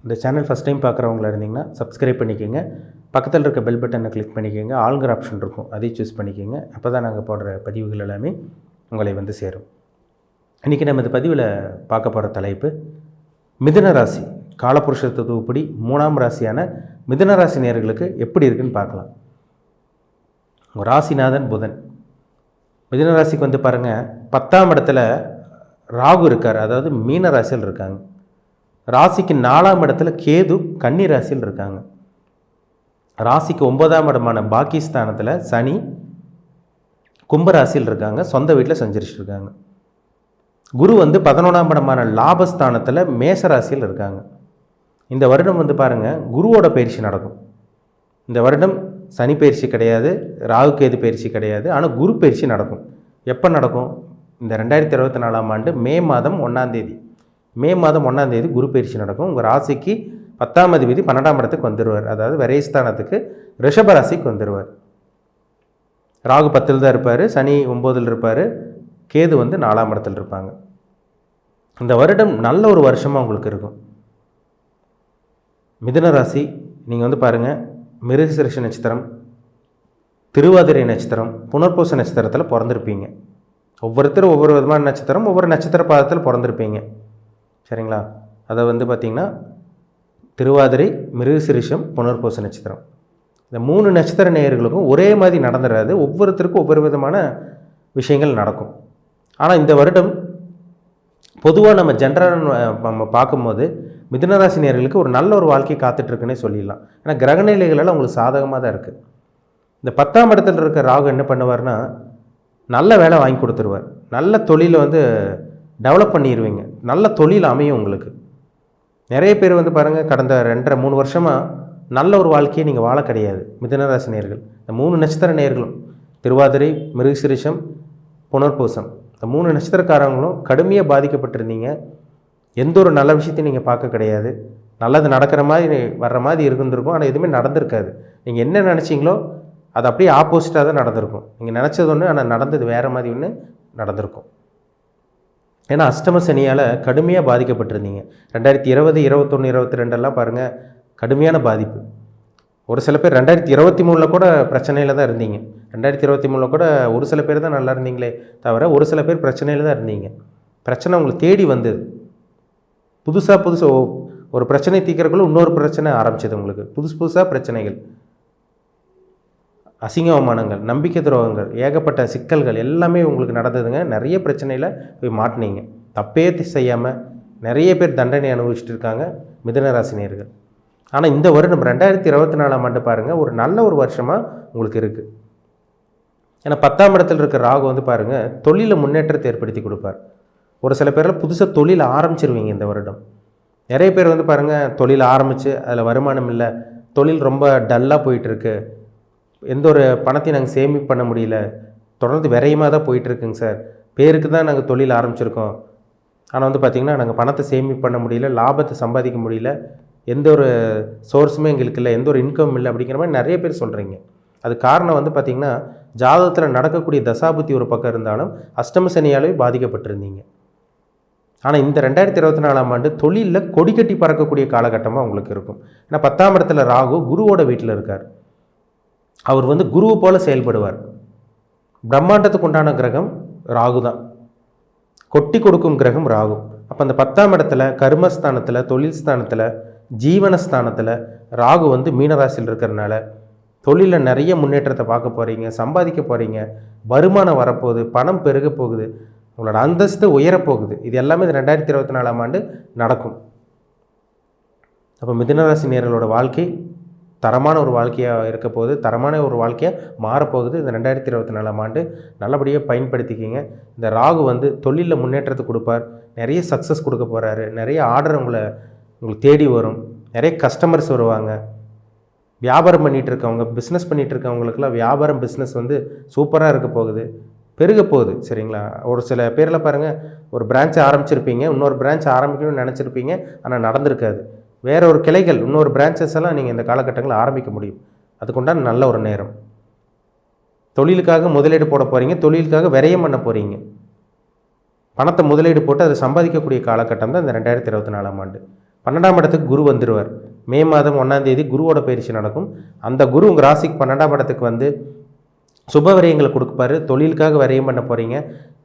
இந்த channel first time பார்க்குறவங்களா இருந்தீங்கன்னா சப்ஸ்கிரைப் பண்ணிக்கோங்க. பக்கத்தில் இருக்க பெல் பட்டனை கிளிக் பண்ணிக்கோங்க. ஆளுங்கிற ஆப்ஷன் இருக்கும், அதையும் சூஸ் பண்ணிக்கோங்க. அப்போ தான் நாங்கள் போடுற பதிவுகள் எல்லாமே உங்களை வந்து சேரும். இன்றைக்கி நம்ம இந்த பதிவில் பார்க்க போகிற தலைப்பு மிதுன ராசி. காலபுருஷ தத்துவப்படி 3ஆம் ராசியான மிதுன ராசி நேயர்களுக்கு எப்படி இருக்குன்னு பார்க்கலாம். உங்கள் ராசிநாதன் புதன். மிதுன ராசிக்கு வந்து பாருங்கள், 10ஆம் இடத்துல ராகு இருக்கார், அதாவது மீன ராசியில் இருக்காங்க. ராசிக்கு 4ஆம் இடத்துல கேது கன்னி ராசியில் இருக்காங்க. ராசிக்கு 9ஆம் இடமான பாகிஸ்தானத்தில் சனி கும்பராசியில் இருக்காங்க, சொந்த வீட்டில் சஞ்சரிச்சுட்டு இருக்காங்க. குரு வந்து 11ஆம் இடமான லாபஸ்தானத்தில் மேச ராசியில் இருக்காங்க. இந்த வருடம் வந்து பாருங்கள், குருவோட பயிற்சி நடக்கும். இந்த வருடம் சனி பயிற்சி கிடையாது, ராகு கேது பயிற்சி கிடையாது, ஆனால் குரு பயிற்சி நடக்கும். எப்போ நடக்கும்? இந்த 2024ஆம் ஆண்டு மே மாதம் 1ஆம் தேதி. மே மாதம் 1ஆம் தேதி குரு பயிற்சி நடக்கும். உங்கள் ராசிக்கு 10ஆம் அதிபதி 12ஆம் இடத்துக்கு வந்துடுவார், அதாவது விரயஸ்தானத்துக்கு ரிஷப ராசிக்கு வந்துடுவார். ராகு 10ல் தான் இருப்பார், சனி 9ல் இருப்பார், கேது வந்து 4ஆம் இடத்துல இருப்பாங்க. இந்த வருடம் நல்ல ஒரு வருஷமாக உங்களுக்கு இருக்கும். மிதுன ராசி நீங்கள் வந்து பாருங்கள், மிருகசீரிஷ நட்சத்திரம், திருவாதிரை நட்சத்திரம், புனர்பூச நட்சத்திரத்தில் பிறந்திருப்பீங்க. ஒவ்வொருத்தரும் ஒவ்வொரு விதமான நட்சத்திரம், ஒவ்வொரு நட்சத்திர பாதத்தில் பிறந்திருப்பீங்க, சரிங்களா? அதை வந்து பார்த்திங்கன்னா திருவாதிரை, மிருகசீரிஷம், புனர்பூச நட்சத்திரம், இந்த 3 நட்சத்திர நேயர்களுக்கும் ஒரே மாதிரி நடந்துடாது. ஒவ்வொருத்தருக்கும் ஒவ்வொரு விதமான விஷயங்கள் நடக்கும். ஆனால் இந்த வருடம் பொதுவாக நம்ம நம்ம பார்க்கும்போது மிதுனராசி நேயர்களுக்கு ஒரு நல்ல ஒரு வாழ்க்கை காத்துட்ருக்குன்னே சொல்லிடலாம். ஏன்னா கிரகநிலைகளெல்லாம் உங்களுக்கு சாதகமாக தான் இருக்குது. இந்த 10ஆம் இடத்துல இருக்க ராகு என்ன பண்ணுவார்னா, நல்ல வேலை வாங்கி கொடுத்துருவார். நல்ல தொழிலை வந்து டெவலப் பண்ணிடுவீங்க. நல்ல தொழில் அமையும் உங்களுக்கு. நிறைய பேர் வந்து பாருங்கள், கடந்த 2.5-3 வருஷமாக நல்ல ஒரு வாழ்க்கையை நீங்கள் வாழ கிடையாது. மிதுனராசி நேயர்கள், இந்த 3 நட்சத்திர நேயர்களும், திருவாதிரை, மிருகசீரிஷம், புனர்பூசம், இந்த 3 நட்சத்திரக்காரங்களும் கடுமையாக பாதிக்கப்பட்டிருந்தீங்க. எந்த ஒரு நல்ல விஷயத்தையும் நீங்கள் பார்க்க கிடையாது. நல்லது நடக்கிற மாதிரி வர்ற மாதிரி இருந்திருக்கும், ஆனால் எதுவுமே நடந்திருக்காது. நீங்கள் என்ன நினச்சிங்களோ அது அப்படியே ஆப்போசிட்டாக தான் நடந்திருக்கும். நீங்கள் நினச்சது ஒன்று, ஆனால் நடந்தது வேறு மாதிரி ஒன்று நடந்திருக்கும். ஏன்னா அஷ்டம சனியால் கடுமையாக பாதிக்கப்பட்டிருந்தீங்க. 2020, 21, 22 பாருங்கள், கடுமையான பாதிப்பு. ஒரு சில பேர் 2023 கூட பிரச்சனையில் தான் இருந்தீங்க. 2023 கூட ஒரு சில பேர் தான் நல்லா இருந்தீங்களே தவிர, ஒரு சில பேர் பிரச்சனையில் தான் இருந்தீங்க. பிரச்சனை உங்களை தேடி வந்தது. புதுசாக ஒரு பிரச்சனை தீர்க்கறதுக்குள்ள இன்னொரு பிரச்சனை ஆரம்பிச்சது. உங்களுக்கு புதுசாக பிரச்சனைகள், அசிங்க அவமானங்கள், நம்பிக்கை துரோகங்கள், ஏகப்பட்ட சிக்கல்கள் எல்லாமே உங்களுக்கு நடந்ததுங்க. நிறைய பிரச்சனையில் போய் மாட்டினீங்க. தப்பே செய்யாமல் நிறைய பேர் தண்டனை அனுபவிச்சுட்டு இருக்காங்க மிதுனராசி நேயர்கள். ஆனால் இந்த வருடம் 2024ஆம் ஆண்டு பாருங்கள், ஒரு நல்ல ஒரு வருஷமாக உங்களுக்கு இருக்குது. ஏன்னா 10ஆம் இடத்துல இருக்கிற ராகு வந்து பாருங்கள், தொழிலில் முன்னேற்றத்தை ஏற்படுத்தி கொடுப்பார். ஒரு சில பேரில் புதுசாக தொழில் ஆரம்பிச்சிருவீங்க இந்த வருடம். நிறைய பேர் வந்து பாருங்கள், தொழில் ஆரம்பித்து அதில் வருமானம் இல்லை, தொழில் ரொம்ப டல்லாக போயிட்டுருக்கு, எந்த ஒரு பணத்தையும் நாங்கள் சேமிப்பு பண்ண முடியல, தொடர்ந்து விரயமாக தான் போயிட்டுருக்குங்க சார், பேருக்கு தான் நாங்கள் தொழில் ஆரம்பிச்சிருக்கோம், ஆனால் வந்து பார்த்திங்கன்னா நாங்கள் பணத்தை சேமிப்பு பண்ண முடியல, லாபத்தை சம்பாதிக்க முடியல, எந்த ஒரு சோர்ஸுமே எங்களுக்கு இல்லை, எந்த ஒரு இன்கம் இல்லை அப்படிங்கிற மாதிரி நிறைய பேர் சொல்கிறீங்க. அது காரணம் வந்து பார்த்திங்கன்னா, ஜாதகத்தில் நடக்கக்கூடிய தசாபுத்தி ஒரு பக்கம் இருந்தாலும் அஷ்டம சனியாலே பாதிக்கப்பட்டிருந்தீங்க. ஆனால் இந்த 2024ஆம் ஆண்டு தொழிலில் கொடி கட்டி பறக்கக்கூடிய காலகட்டமாக உங்களுக்கு இருக்கும். ஏன்னா 10ஆம் இடத்துல ராகு குருவோட வீட்டில் இருக்கார். அவர் வந்து குருவை போல் செயல்படுவார். பிரம்மாண்டத்துக்கு உண்டான கிரகம் ராகு தான், கொட்டி கொடுக்கும் கிரகம் ராகு. அப்போ அந்த 10ஆம் இடத்துல கர்மஸ்தானத்தில், தொழில் ஸ்தானத்தில், ஜீவனஸ்தானத்தில் ராகு வந்து மீனராசியில் இருக்கிறனால தொழிலில் நிறைய முன்னேற்றத்தை பார்க்க போகிறீங்க, சம்பாதிக்க போகிறீங்க, வருமானம் வரப்போகுது, பணம் பெருக போகுது, உங்களோட அந்தஸ்து உயரப்போகுது. இது எல்லாமே இந்த 2024ஆம் ஆண்டு நடக்கும். அப்போ மிதுனராசி நேயர்களோட வாழ்க்கை தரமான ஒரு வாழ்க்கையாக இருக்க போகுது, தரமான ஒரு வாழ்க்கையாக மாறப்போகுது. இந்த 2024ஆம் ஆண்டு நல்லபடியாக பயன்படுத்திக்கிங்க. இந்த ராகு வந்து தொழிலில் முன்னேற்றத்தை கொடுப்பார், நிறைய சக்ஸஸ் கொடுக்க போகிறாரு, நிறைய ஆர்டர் உங்களுக்கு தேடி வரும், நிறைய கஸ்டமர்ஸ் வருவாங்க. வியாபாரம் பண்ணிகிட்டு இருக்கவங்க, பிஸ்னஸ் பண்ணிகிட்டு இருக்கவங்களுக்குலாம் வியாபாரம் பிஸ்னஸ் வந்து சூப்பராக இருக்க போகுது, பெருக போகுது, சரிங்களா? ஒரு சில பேரில் பாருங்கள், ஒரு பிரான்ச் ஆரம்பிச்சிருப்பீங்க, இன்னொரு பிரான்ச் ஆரம்பிக்கணும்னு நினச்சிருப்பீங்க, ஆனால் நடந்திருக்காது. வேறு ஒரு கிளைகள், இன்னொரு பிரான்ச்சஸ் எல்லாம் நீங்கள் இந்த காலகட்டங்களில் ஆரம்பிக்க முடியும். அதுக்குண்டான நல்ல ஒரு நேரம். தொழிலுக்காக முதலீடு போட போகிறீங்க, தொழிலுக்காக விரயம் பண்ண போகிறீங்க. பணத்தை முதலீடு போட்டு அதை சம்பாதிக்கக்கூடிய காலகட்டம் தான் இந்த 2024ஆம் ஆண்டு. 12ஆம் இடத்துக்கு குரு வந்துடுவார். மே மாதம் 1ஆம் தேதி குருவோட பயிற்சி நடக்கும். அந்த குரு உங்கள் ராசிக்கு 12ஆம் இடத்துக்கு வந்து சுப விரயங்களை கொடுப்பாரு. தொழிலுக்காக விரயம் பண்ண போகிறீங்க,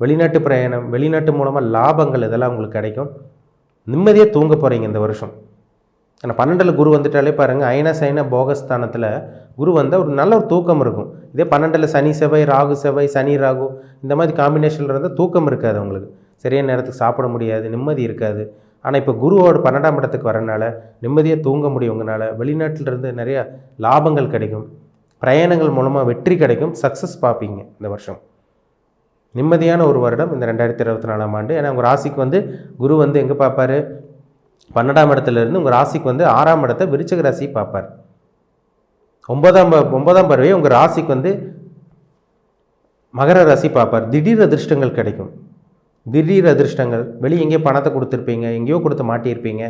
வெளிநாட்டு பிரயாணம், வெளிநாட்டு மூலமாக லாபங்கள் இதெல்லாம் உங்களுக்கு கிடைக்கும். நிம்மதியாக தூங்க போகிறீங்க இந்த வருஷம். ஆனால் 12ல் குரு வந்துட்டாலே பாருங்கள், அயன சயன போகஸ்தானத்தில் குரு வந்தால் ஒரு நல்ல ஒரு தூக்கம் இருக்கும். இதே 12ல் சனி செவ்வாய், ராகு செவ்வாய், சனி ராகு இந்த மாதிரி காம்பினேஷனில் இருந்தால் தூக்கம் இருக்காது உங்களுக்கு. சரியான நேரத்துக்கு சாப்பிட முடியாது, நிம்மதி இருக்காது. ஆனால் இப்போ குருவோட 12ஆம் இடத்துக்கு வரனால நிம்மதியாக தூங்க முடியும். உங்களால் வெளிநாட்டிலிருந்து நிறைய லாபங்கள் கிடைக்கும், பிரயாணங்கள் மூலமாக வெற்றி கிடைக்கும், சக்ஸஸ் பார்ப்பீங்க இந்த வருஷம். நிம்மதியான ஒரு வருடம் இந்த 2024ஆம் ஆண்டு. ஏன்னா உங்கள் ராசிக்கு வந்து குரு வந்து எங்கே பார்ப்பார்? 12ஆம் இடத்துலேருந்து உங்கள் ராசிக்கு வந்து 6ஆம் இடத்தை விருச்சிக ராசி பார்ப்பார். 9ஆம் பறவையை உங்கள் ராசிக்கு வந்து மகர ராசி பார்ப்பார். திடீர் அதிர்ஷ்டங்கள் கிடைக்கும். திடீர் அதிர்ஷ்டங்கள், வெளியே எங்கேயோ பணத்தை கொடுத்துருப்பீங்க, எங்கேயோ கொடுத்து மாட்டியிருப்பீங்க.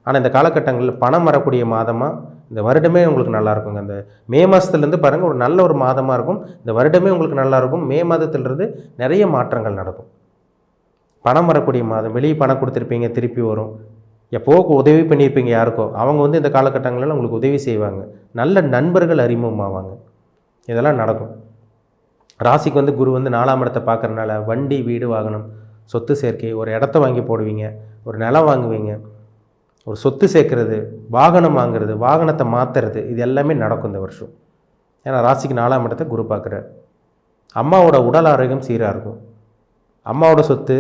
ஆனால் இந்த காலகட்டங்களில் பணம் வரக்கூடிய மாதமாக இந்த வருடமே உங்களுக்கு நல்லாயிருக்குங்க. இந்த மே மாதத்துலேருந்து பாருங்கள், ஒரு நல்ல ஒரு மாதமாக இருக்கும். இந்த வருடமே உங்களுக்கு நல்லாயிருக்கும். மே மாதத்துலேருந்து நிறைய மாற்றங்கள் நடக்கும். பணம் வரக்கூடிய மாதம். வெளியே பணம் கொடுத்துருப்பீங்க, திருப்பி வரும். எப்போ உதவி பண்ணியிருப்பீங்க யாருக்கோ, அவங்க வந்து இந்த காலகட்டங்களில் உங்களுக்கு உதவி செய்வாங்க. நல்ல நண்பர்கள் அறிமுகமாவாங்க. இதெல்லாம் நடக்கும். ராசிக்கு வந்து குரு வந்து 4ஆம் இடத்தை பார்க்குறதுனால வண்டி, வீடு, வாகனம், சொத்து சேர்க்கை, ஒரு இடத்த வாங்கி போடுவீங்க, ஒரு நிலம் வாங்குவீங்க, ஒரு சொத்து சேர்க்கறது, வாகனம் வாங்குறது, வாகனத்தை மாற்றுறது, இது எல்லாமே நடக்கும் இந்த வருஷம். ஏன்னா ராசிக்கு 4ஆம் இடத்தை குரு பார்க்குறார். அம்மாவோட உடல் ஆரோக்கியம் சீராக இருக்கும். அம்மாவோட சொத்து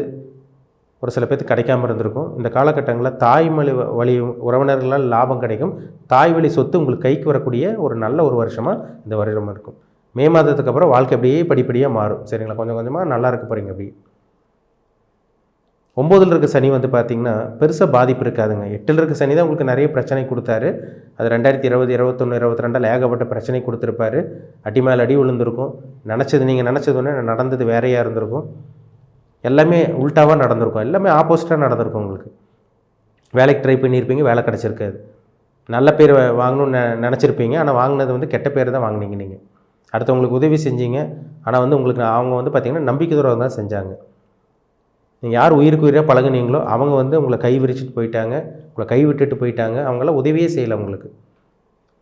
ஒரு சில பேருக்கு கிடைக்காமல் இருந்திருக்கும். இந்த காலகட்டங்களில் தாய்மொழி வழி உறவினர்களால் லாபம் கிடைக்கும். தாய் வழி சொத்து உங்களுக்கு கைக்கு வரக்கூடிய ஒரு நல்ல ஒரு வருஷமாக இந்த வருடம் இருக்கும். மே மாதத்துக்கு அப்புறம் வாழ்க்கை அப்படியே படிப்படியாக மாறும். சரிங்களா? கொஞ்சம் கொஞ்சமாக நல்லா இருக்க போகிறீங்க. அப்படி 9ல் இருக்க சனி வந்து பார்த்திங்கன்னா பெருசாக பாதிப்பு இருக்காதுங்க. 8ல் இருக்க சனி தான் உங்களுக்கு நிறைய பிரச்சனை கொடுத்தாரு. அது 2020, 21, 22 ஏகப்பட்ட பிரச்சனை கொடுத்துருப்பாரு. அடி மேலே அடி விழுந்திருக்கும். நீங்கள் நினச்சது ஒன்று நடந்தது வேறையாக இருந்திருக்கும். எல்லாமே உல்ட்டாவாக நடந்திருக்கும். எல்லாமே ஆப்போசிட்டாக நடந்திருக்கும். உங்களுக்கு வேலைக்கு ட்ரை பண்ணியிருப்பீங்க, வேலை கிடச்சிருக்காது. நல்ல பேர் வாங்கணும்னு நினச்சிருப்பீங்க, ஆனால் வாங்கினது வந்து கெட்ட பேர் தான் வாங்கினீங்க. நீங்கள் அடுத்தவங்களுக்கு உதவி செஞ்சீங்க, ஆனால் வந்து உங்களுக்கு அவங்க வந்து பார்த்திங்கன்னா நம்பிக்கை துரோகம் தான் செஞ்சாங்க. நீங்கள் யார் உயிருக்கு உயிராக பழகுனீங்களோ அவங்க வந்து உங்களை கை விரிச்சிட்டு போயிட்டாங்க, உங்களை கை விட்டுட்டு போயிட்டாங்க. அவங்களாம் உதவியே செய்யலை உங்களுக்கு.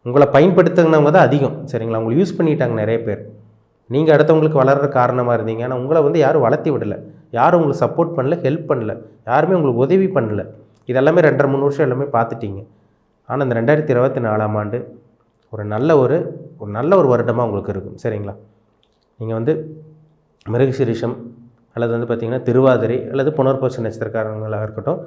உங்களை பயன்படுத்தினவங்க தான் அதிகம். சரிங்களா? உங்களை யூஸ் பண்ணிட்டாங்க நிறைய பேர். நீங்கள் அடுத்தவங்களுக்கு வளர்கிற காரணமாக இருந்தீங்க. ஆனால் உங்களை வந்து யாரும் வளர்த்தி விடலை, யாரும் உங்களுக்கு சப்போர்ட் பண்ணல, ஹெல்ப் பண்ணல, யாருமே உங்களுக்கு உதவி பண்ணல. இதெல்லாமே 2.5-3 வருஷம் எல்லாமே பார்த்துட்டீங்க. ஆனால் இந்த 2024ஆம் ஆண்டு ஒரு நல்ல ஒரு வருடமாக உங்களுக்கு இருக்கும். சரிங்களா? நீங்கள் வந்து மிருகசீரிஷம் அல்லது வந்து பார்த்திங்கன்னா திருவாதிரை அல்லது புனர்பூச நட்சத்திரக்காரங்களாக இருக்கட்டும்,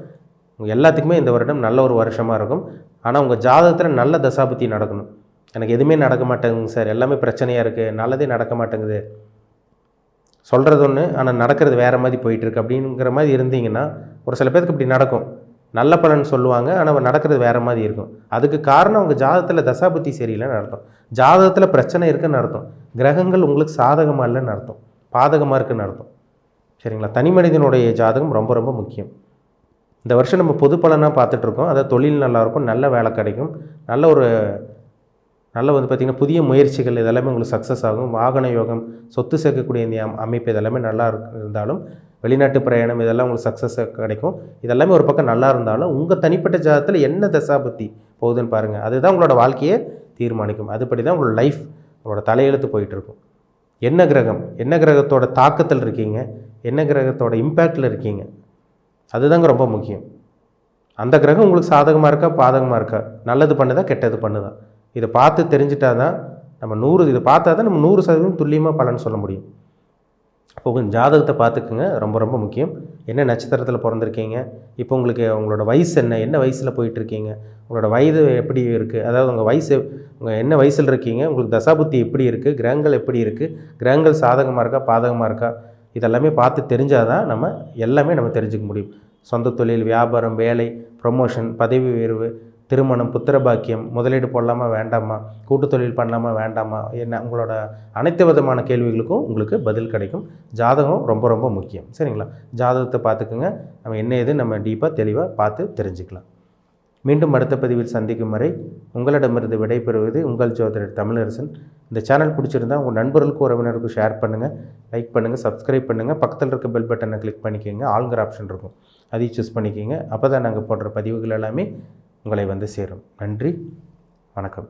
உங்கள் எல்லாத்துக்குமே இந்த வருடம் நல்ல ஒரு வருஷமாக இருக்கும். ஆனால் உங்கள் ஜாதகத்தில் நல்ல தசாபுத்தி நடக்கணும். எனக்கு எதுவுமே நடக்க மாட்டேங்குங்க சார், எல்லாமே பிரச்சனையாக இருக்குது, நல்லதே நடக்க மாட்டேங்குது, சொல்கிறது ஒன்று ஆனால் நடக்கிறது வேறு மாதிரி போயிட்டுருக்கு அப்படிங்கிற மாதிரி இருந்தீங்கன்னா, ஒரு சில பேருக்கு இப்படி நடக்கும். நல்ல பலன் சொல்லுவாங்க, ஆனால் நடக்கிறது வேறு மாதிரி இருக்கும். அதுக்கு காரணம் உங்கள் ஜாதகத்தில் தசாபுத்தி சரியில்லைன்னு அர்த்தம். ஜாதகத்தில் பிரச்சனை இருக்குன்னு அர்த்தம். கிரகங்கள் உங்களுக்கு சாதகமாக இல்லைன்னு அர்த்தம், பாதகமாக இருக்குன்னு அர்த்தம். சரிங்களா? தனி மனிதனுடைய ஜாதகம் ரொம்ப ரொம்ப முக்கியம். இந்த வருஷம் நம்ம பொது பலனாக பார்த்துட்ருக்கோம். அதாவது தொழில் நல்லாயிருக்கும், நல்ல வேலை கிடைக்கும், நல்ல வந்து பார்த்திங்கன்னா புதிய முயற்சிகள் இதெல்லாமே உங்களுக்கு சக்ஸஸ் ஆகும். வாகன யோகம், சொத்து சேர்க்கக்கூடிய இந்த அமைப்பு இதெல்லாமே நல்லா இருந்தாலும், வெளிநாட்டு பிரயாணம் இதெல்லாம் உங்களுக்கு சக்ஸஸ் கிடைக்கும். இதெல்லாமே ஒரு பக்கம் நல்லா இருந்தாலும் உங்கள் தனிப்பட்ட ஜாதகத்தில் என்ன தசாபுத்தி போகுதுன்னு பாருங்கள். அதுதான் உங்களோட வாழ்க்கையை தீர்மானிக்கும். அதுபடி தான் உங்களோட லைஃப், உங்களோட தலையெழுத்து போயிட்டுருக்கும். என்ன கிரகத்தோட தாக்கத்தில் இருக்கீங்க, என்ன கிரகத்தோட இம்பேக்டில் இருக்கீங்க, அதுதாங்க ரொம்ப முக்கியம். அந்த கிரகம் உங்களுக்கு சாதகமாக இருக்கா, பாதகமாக இருக்கா, நல்லது பண்ணுதா, கெட்டது பண்ணுதா, இதை பார்த்து தெரிஞ்சிட்டா தான் நம்ம இதை பார்த்தா தான் நம்ம 100% துல்லியமாக பலன் சொல்ல முடியும். இப்போ உங்கள் ஜாதகத்தை பார்த்துக்குங்க, ரொம்ப ரொம்ப முக்கியம். என்ன நட்சத்திரத்தில் பிறந்திருக்கீங்க, இப்போ உங்களுக்கு உங்களோட வயசு என்ன வயசில் போயிட்டுருக்கீங்க, உங்களோட வயது எப்படி இருக்குது, அதாவது உங்கள் என்ன வயசில் இருக்கீங்க, உங்களுக்கு தசாபுத்தி எப்படி இருக்குது, கிரகங்கள் எப்படி இருக்குது, கிரகங்கள் சாதகமாக இருக்கா, பாதகமாக இருக்கா, இதெல்லாமே பார்த்து தெரிஞ்சால் தான் எல்லாமே நம்ம தெரிஞ்சுக்க முடியும். சொந்த தொழில், வியாபாரம், வேலை, ப்ரொமோஷன், பதவி உயர்வு, திருமணம், புத்திர பாக்கியம், முதலீடு போடலாமா வேண்டாமா, கூட்டு தொழில் பண்ணலாமா வேண்டாமா, என்ன உங்களோட அனைத்து விதமான கேள்விகளுக்கும் உங்களுக்கு பதில் கிடைக்கும். ஜாதகம் ரொம்ப ரொம்ப முக்கியம். சரிங்களா? ஜாதகத்தை பார்த்துக்குங்க. நம்ம என்ன ஏது நம்ம டீப்பாக தெளிவாக பார்த்து தெரிஞ்சுக்கலாம். மீண்டும் அடுத்த பதிவில் சந்திக்கும் வரை உங்களிடமிருந்து விடைபெறுவது உங்கள் ஜோதிடர் தமிழரசன். இந்த சேனல் பிடிச்சிருந்தால் உங்கள் நண்பர்களுக்கும் உறவினருக்கும் ஷேர் பண்ணுங்கள், லைக் பண்ணுங்கள், சப்ஸ்கிரைப் பண்ணுங்கள். பக்கத்தில் இருக்க பெல் பட்டனை கிளிக் பண்ணிக்கோங்க. ஆளுங்கிற ஆப்ஷன் இருக்கும், அதையும் சூஸ் பண்ணிக்கோங்க. அப்போ தான் நாங்கள் போடுற பதிவுகள் எல்லாமே உங்களை வந்து சேரும். நன்றி, வணக்கம்.